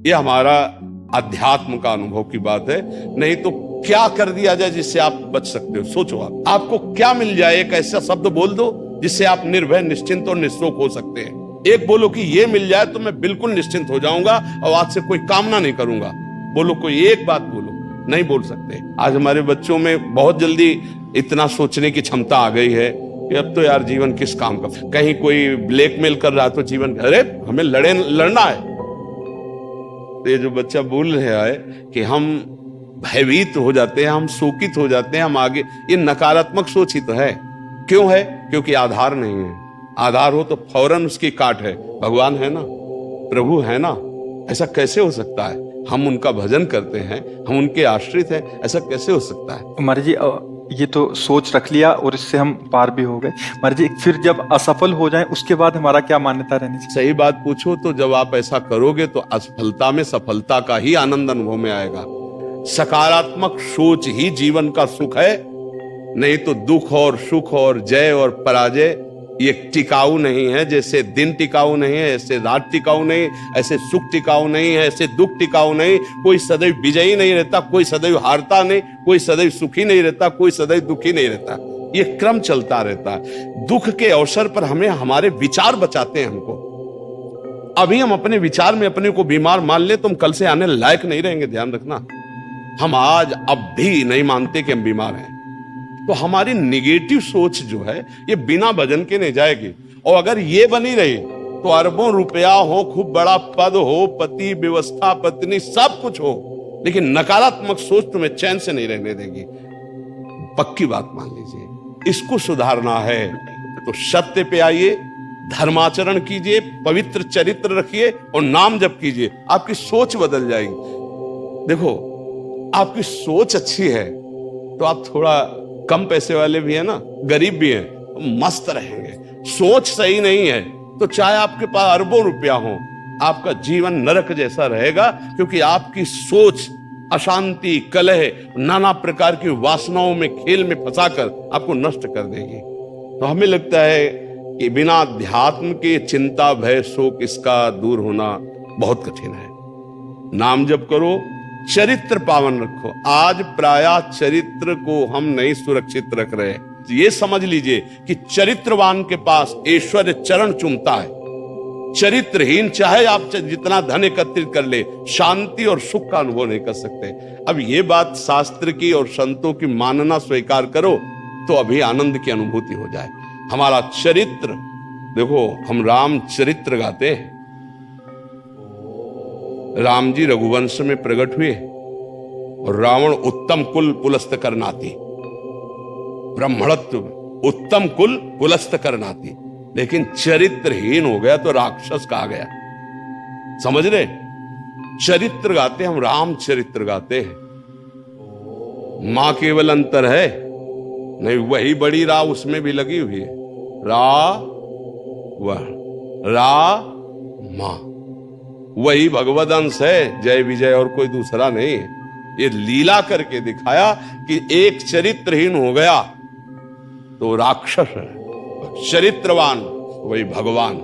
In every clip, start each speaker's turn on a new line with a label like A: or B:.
A: ये हमारा अध्यात्म का अनुभव की बात है। नहीं तो क्या कर दिया जाए जिससे आप बच सकते हो? सोचो आपको क्या मिल जाए? एक ऐसा शब्द बोल दो जिससे आप निर्भय, निश्चिंत और निःशोक हो सकते हैं। एक बोलो कि ये मिल जाए तो मैं बिल्कुल निश्चिंत हो जाऊंगा और आज से कोई कामना नहीं करूंगा। बोलो, कोई एक बात बोलो। नहीं बोल सकते। आज हमारे बच्चों में बहुत जल्दी इतना सोचने की क्षमता आ गई है कि अब तो यार जीवन किस काम का। कहीं कोई ब्लैकमेल कर रहा तो जीवन, अरे हमें लड़ना है। तो ये जो बच्चा बोल रहा है कि हम भयभीत हो जाते हैं, हम शोकित हो जाते हैं, हम आगे, ये नकारात्मक सोच ही तो है। क्यों है? क्योंकि आधार नहीं है। आधार हो तो फौरन उसकी काट है। भगवान है ना, प्रभु है ना, ऐसा कैसे हो सकता है? हम उनका भजन करते हैं, हम उनके आश्रित हैं, ऐसा कैसे हो सकता है?
B: महाराज जी, ये तो सोच रख लिया और इससे हम पार भी हो गए। महाराज जी, फिर जब असफल हो जाएं उसके बाद हमारा क्या मान्यता रहनी चाहिए?
A: सही बात पूछो तो जब आप ऐसा करोगे तो असफलता में सफलता का ही आनंद अनुभव में आएगा। सकारात्मक सोच ही जीवन का सुख है। नहीं तो दुख और सुख और जय और पराजय ये टिकाऊ नहीं है। जैसे दिन टिकाऊ नहीं है, ऐसे रात टिकाऊ नहीं, ऐसे सुख टिकाऊ नहीं है, ऐसे दुख टिकाऊ नहीं। कोई सदैव विजयी नहीं रहता, कोई सदैव हारता नहीं, कोई सदैव सुखी नहीं रहता, कोई सदैव दुखी नहीं रहता। ये क्रम चलता रहता है। दुख के अवसर पर हमें हमारे विचार बचाते हैं हमको। अभी हम अपने विचार में अपने को बीमार मान ले तो हम कल से आने लायक नहीं रहेंगे। ध्यान रखना, हम आज अब भी नहीं मानते कि हम बीमार हैं। तो हमारी निगेटिव सोच जो है ये बिना भजन के नहीं जाएगी। और अगर ये बनी रही तो अरबों रुपया हो, खूब बड़ा पद हो, पति, व्यवस्था, पत्नी, सब कुछ हो, लेकिन नकारात्मक सोच तुम्हें चैन से नहीं रहने देगी। पक्की बात मान लीजिए। इसको सुधारना है तो सत्य पे आइए, धर्माचरण कीजिए, पवित्र चरित्र रखिए और नाम जप कीजिए। आपकी सोच बदल जाएगी। देखो, आपकी सोच अच्छी है तो आप थोड़ा कम पैसे वाले भी है ना, गरीब भी हैं, तो मस्त रहेंगे। सोच सही नहीं है तो चाहे आपके पास अरबों रुपया हो, आपका जीवन नरक जैसा रहेगा। क्योंकि आपकी सोच अशांति, कलह, नाना प्रकार की वासनाओं में, खेल में फंसाकर आपको नष्ट कर देगी। तो हमें लगता है कि बिना अध्यात्म के चिंता, भय, शोक इसका दूर होना बहुत कठिन है। नाम जप करो, चरित्र पावन रखो। आज प्रायः चरित्र को हम नहीं सुरक्षित रख रहे। ये समझ लीजिए कि चरित्रवान के पास ऐश्वर्य चरण चूमता है। चरित्रहीन चाहे आप जितना धन एकत्रित कर ले, शांति और सुख का अनुभव नहीं कर सकते। अब ये बात शास्त्र की और संतों की मानना स्वीकार करो तो अभी आनंद की अनुभूति हो जाए। हमारा चरित्र देखो, हम राम चरित्र गाते हैं। राम जी रघुवंश में प्रकट हुए और रावण उत्तम कुल पुलस्त करनाती, ब्राह्मणत्व उत्तम कुल पुलस्त करनाती, लेकिन चरित्रहीन हो गया तो राक्षस कहा गया। समझ रहे? चरित्र गाते हम, राम चरित्र गाते हैं। मां केवल अंतर है नहीं, वही बड़ी रा उसमें भी लगी हुई है। रा मां, वही भगवद अंश है, जय विजय और कोई दूसरा नहीं है। ये लीला करके दिखाया कि एक चरित्रहीन हो गया तो राक्षस है, चरित्रवान वही भगवान।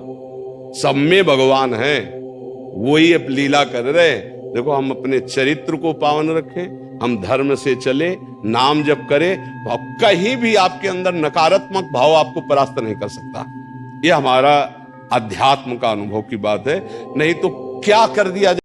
A: सब में भगवान है, वही अब लीला कर रहे। देखो, हम अपने चरित्र को पावन रखें, हम धर्म से चले, नाम जप करें, तो कहीं भी आपके अंदर नकारात्मक भाव आपको परास्त नहीं कर सकता। ये हमारा अध्यात्म का अनुभव की बात है। नहीं तो क्या कर दिया